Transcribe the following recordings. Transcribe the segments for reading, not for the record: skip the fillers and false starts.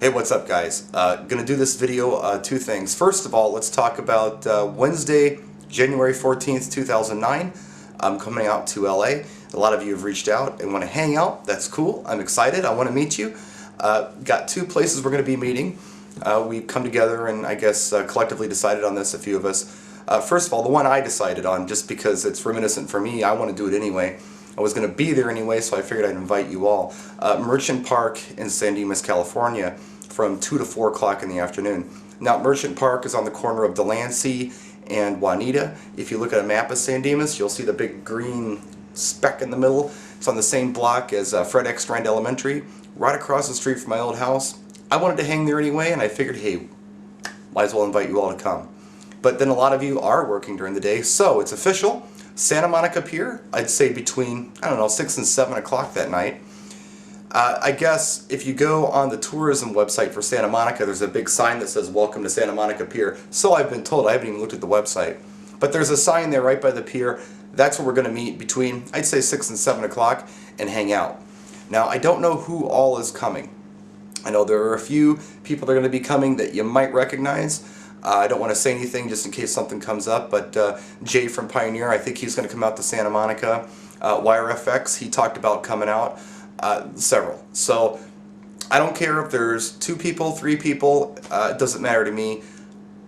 Hey, what's up guys? Gonna do this video, two things. First of all, let's talk about Wednesday, January 14th, 2009. I'm coming out to LA. A lot of you have reached out and want to hang out. That's cool. I'm excited. I want to meet you. Got two places we're going to be meeting. We've come together and I guess collectively decided on this, a few of us. First of all, the one I decided on, just because it's reminiscent for me, I want to do it anyway. I was going to be there anyway, so I figured I'd invite you all. Merchant Park in San Dimas, California, from 2 to 4 o'clock in the afternoon. Now, Merchant Park is on the corner of Delancey and Juanita. If you look at a map of San Dimas, you'll see the big green speck in the middle. It's on the same block as Fred X. Strand Elementary, right across the street from my old house. I wanted to hang there anyway, and I figured, hey, might as well invite you all to come. But then a lot of you are working during the day, so it's official. Santa Monica Pier, I'd say between, I don't know, 6 and 7 o'clock that night. I guess if you go on the tourism website for Santa Monica, there's a big sign that says "Welcome to Santa Monica Pier." So I've been told. I haven't even looked at the website. But there's a sign there right by the pier. That's where we're going to meet between, I'd say, 6 and 7 o'clock and hang out. Now, I don't know who all is coming. I know there are a few people that are going to be coming that you might recognize. I don't want to say anything just in case something comes up, but Jay from Pioneer, I think he's going to come out to Santa Monica. YRFX, he talked about coming out. Several. So I don't care if there's 2 people, 3 people, it doesn't matter to me.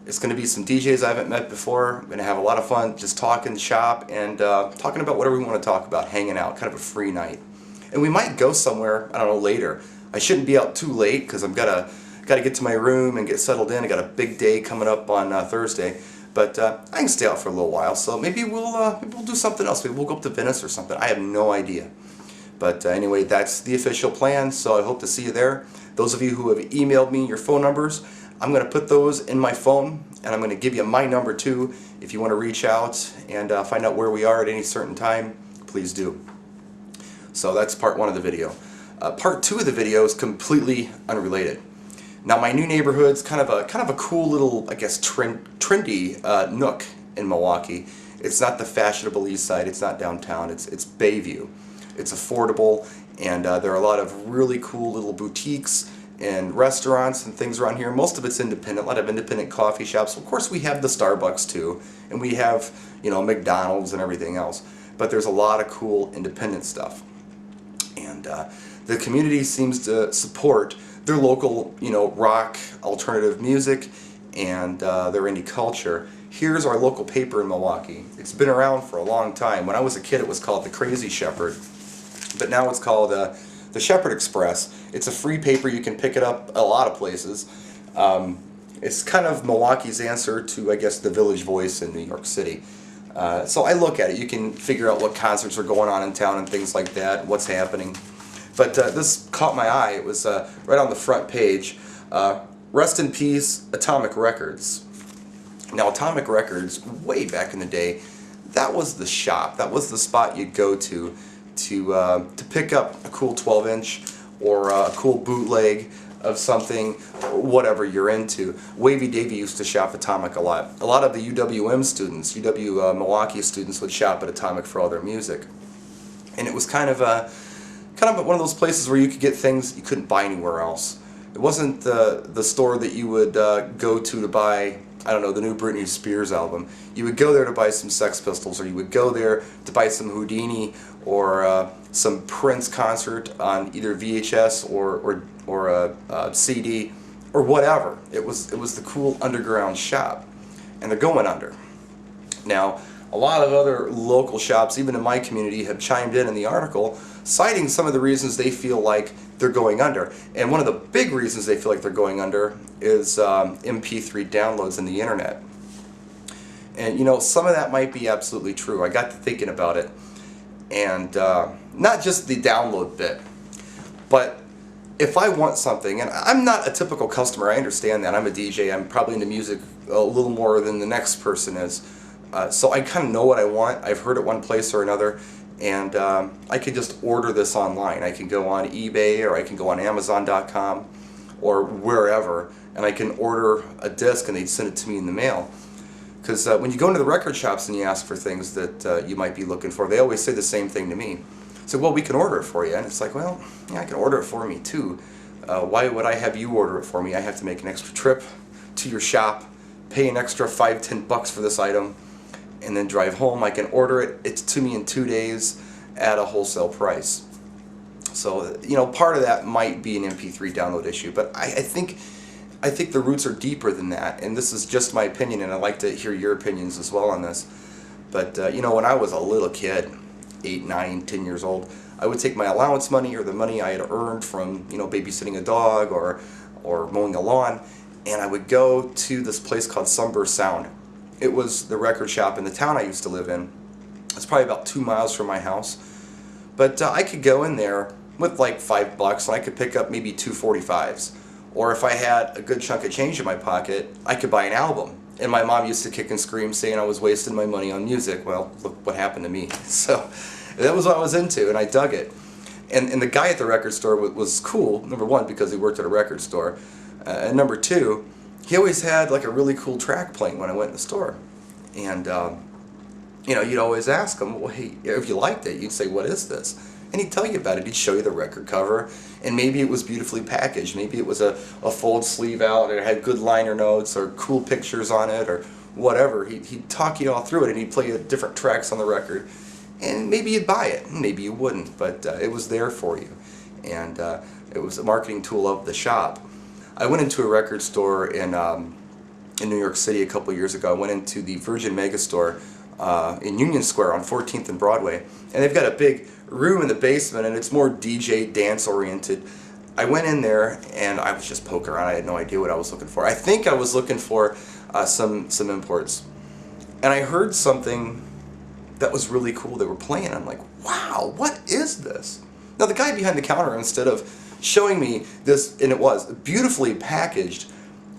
It's going to be some DJs I haven't met before. I'm going to have a lot of fun just talking shop and talking about whatever we want to talk about, hanging out, kind of a free night. And we might go somewhere, I don't know, later. I shouldn't be out too late because I've got to get to my room and get settled in. I got a big day coming up on Thursday. But I can stay out for a little while, so maybe we'll do something else. Maybe we'll go up to Venice or something. I have no idea. But anyway, that's the official plan, so I hope to see you there. Those of you who have emailed me your phone numbers, I'm going to put those in my phone, and I'm going to give you my number too. If you want to reach out and find out where we are at any certain time, please do. So that's part 1 of the video. Part 2 of the video is completely unrelated. Now, my new neighborhood's kind of a cool little, I guess, trendy nook in Milwaukee. It's not the fashionable east side. It's not downtown. It's Bayview. It's affordable, and there are a lot of really cool little boutiques and restaurants and things around here. Most of it's independent, a lot of independent coffee shops. Of course, we have the Starbucks too, and we have, you know, McDonald's and everything else. But there's a lot of cool independent stuff. And the community seems to support their local, you know, rock, alternative music, and their indie culture. Here's our local paper in Milwaukee. It's been around for a long time. When I was a kid, it was called the Crazy Shepherd. But now it's called the Shepherd Express. It's a free paper. You can pick it up a lot of places. It's kind of Milwaukee's answer to, I guess, the Village Voice in New York City. So I look at it. You can figure out what concerts are going on in town and things like that, what's happening. But this caught my eye. It was right on the front page. Rest in peace, Atomic Records. Now, Atomic Records, way back in the day, that was the shop. That was the spot you'd go to pick up a cool 12-inch or a cool bootleg of something, whatever you're into. Wavy Davy used to shop Atomic a lot. A lot of the UWM students, Milwaukee students, would shop at Atomic for all their music. And it was kind of one of those places where you could get things you couldn't buy anywhere else. It wasn't the store that you would go to buy, I don't know, the new Britney Spears album. You would go there to buy some Sex Pistols, or you would go there to buy some Houdini or some Prince concert on either VHS or a CD or whatever. It was the cool underground shop, and they're going under. Now, a lot of other local shops, even in my community, have chimed in the article, citing some of the reasons they feel like they're going under. And one of the big reasons they feel like they're going under is MP3 downloads in the internet. And you know, some of that might be absolutely true. I got to thinking about it, and not just the download bit, but if I want something, and I'm not a typical customer, I understand that. I'm a DJ, I'm probably into music a little more than the next person is. So I kind of know what I want. I've heard it one place or another, and I can just order this online. I can go on eBay, or I can go on Amazon.com or wherever, and I can order a disc and they'd send it to me in the mail. Because when you go into the record shops and you ask for things that you might be looking for, they always say the same thing to me. So, well, we can order it for you. And it's like, well, yeah, I can order it for me too. Why would I have you order it for me? I have to make an extra trip to your shop, pay an extra $5-10 for this item, and then drive home. I can order it. It's to me in 2 days at a wholesale price. So, you know, part of that might be an MP3 download issue, but I think the roots are deeper than that, and this is just my opinion, and I'd like to hear your opinions as well on this. But, you know, when I was a little kid, 8, 9, 10 years old, I would take my allowance money or the money I had earned from, you know, babysitting a dog or mowing the lawn, and I would go to this place called Sunburst Sound. It was the record shop in the town I used to live in. It's probably about 2 miles from my house. But I could go in there with like $5 and I could pick up maybe 2 45s. Or if I had a good chunk of change in my pocket, I could buy an album. And my mom used to kick and scream saying I was wasting my money on music. Well, look what happened to me. So that was what I was into, and I dug it. And the guy at the record store was cool, number one, because he worked at a record store. And number two, he always had like a really cool track playing when I went in the store. And, you know, you'd always ask him, well, hey, if you liked it, you'd say, what is this? And he'd tell you about it. He'd show you the record cover, and maybe it was beautifully packaged. Maybe it was a fold sleeve out, and it had good liner notes or cool pictures on it or whatever. He'd talk you all through it, and he'd play you different tracks on the record. And maybe you'd buy it, maybe you wouldn't, but it was there for you. And it was a marketing tool of the shop. I went into a record store in New York City a couple years ago. I went into the Virgin Megastore in Union Square on 14th and Broadway, and they've got a big room in the basement, and it's more DJ dance oriented. I went in there and I was just poking around. I had no idea what I was looking for. I think I was looking for some imports, and I heard something that was really cool. They were playing. I'm like, wow, what is this? Now the guy behind the counter, instead of showing me this, and it was beautifully packaged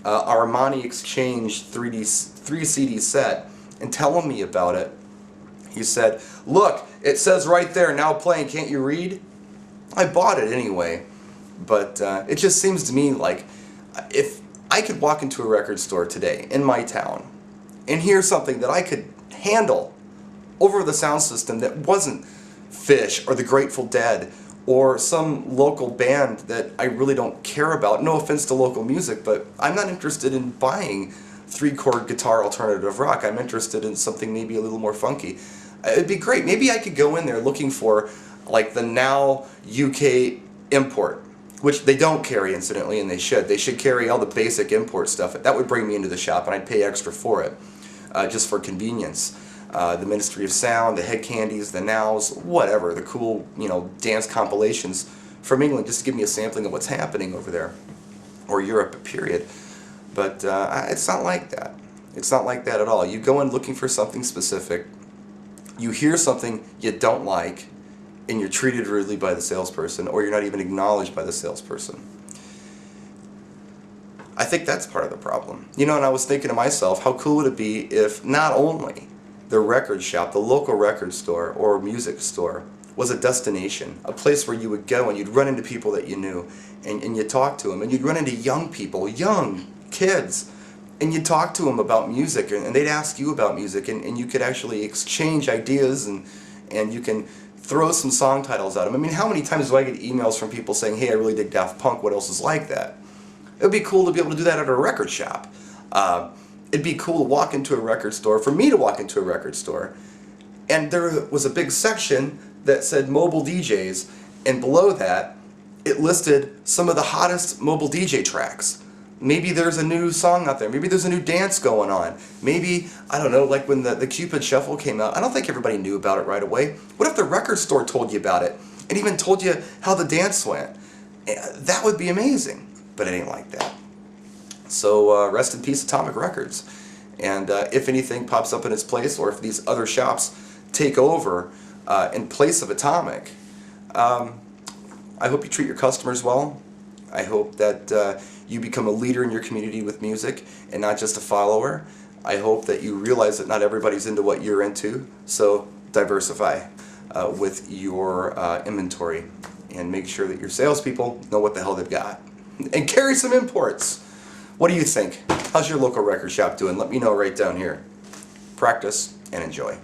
Armani Exchange 3 CD set, and telling me about it, he said, look, it says right there, now playing, can't you read? I bought it anyway, but it just seems to me like if I could walk into a record store today in my town and hear something that I could handle over the sound system that wasn't Fish or the Grateful Dead or some local band that I really don't care about, no offense to local music, but I'm not interested in buying 3-chord guitar alternative rock. I'm interested in something maybe a little more funky. It'd be great. Maybe I could go in there looking for like the Now UK import, which they don't carry, incidentally, and they should. They should carry all the basic import stuff. That would bring me into the shop, and I'd pay extra for it, just for convenience. The Ministry of Sound, the Head Candies, the Nows, whatever, the cool, you know, dance compilations from England, just to give me a sampling of what's happening over there, or Europe, period. But it's not like that. It's not like that at all. You go in looking for something specific, you hear something you don't like, and you're treated rudely by the salesperson, or you're not even acknowledged by the salesperson. I think that's part of the problem. You know, and I was thinking to myself, how cool would it be if not only the record shop, the local record store or music store was a destination, a place where you would go and you'd run into people that you knew, and you'd talk to them, and you'd run into young people, young kids, and you'd talk to them about music, and they'd ask you about music, and you could actually exchange ideas, and you can throw some song titles at them. I mean, how many times do I get emails from people saying, hey, I really dig Daft Punk, what else is like that? It would be cool to be able to do that at a record shop. It'd be cool to walk into a record store, for me to walk into a record store, and there was a big section that said mobile DJs, and below that it listed some of the hottest mobile DJ tracks. Maybe there's a new song out there, maybe there's a new dance going on, maybe, I don't know, like when the Cupid Shuffle came out, I don't think everybody knew about it right away. What if the record store told you about it, and even told you how the dance went? That would be amazing, but it ain't like that. So rest in peace, Atomic Records. And if anything pops up in its place, or if these other shops take over in place of Atomic, I hope you treat your customers well. I hope that you become a leader in your community with music and not just a follower. I hope that you realize that not everybody's into what you're into, so diversify with your inventory and make sure that your salespeople know what the hell they've got. And carry some imports. What do you think? How's your local record shop doing? Let me know right down here. Practice and enjoy.